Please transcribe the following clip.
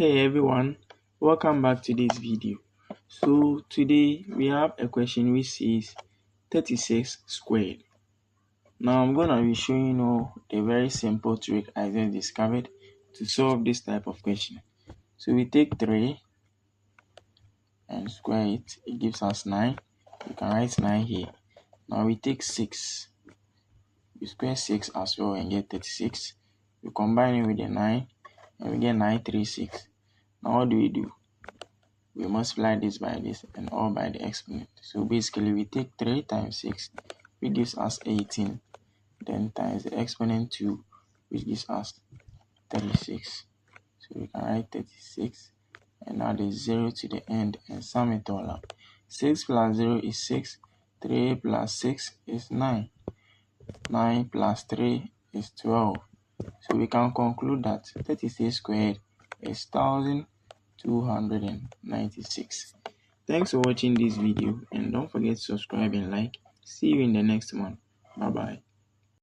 Hey everyone, welcome back to this video. So today we have a question which says 36 squared. Now I'm gonna be showing you a very simple trick I just discovered to solve this type of question. So we take 3 and square it, it gives us 9. You can write 9 here. Now we take 6, we square 6 as well and get 36. We combine it with the 9 and we get 936. Now what do? We multiply this by this and all by the exponent. So basically we take 3 times 6, which gives us 18, then times the exponent 2, which gives us 36. So we can write 36 and add a 0 to the end and sum it all up. 6 plus 0 is 6, 3 plus 6 is 9, 9 plus 3 is 12. So we can conclude that 36 squared is 1296. Thanks for watching this video and don't forget to subscribe and like. See you in the next one. Bye bye.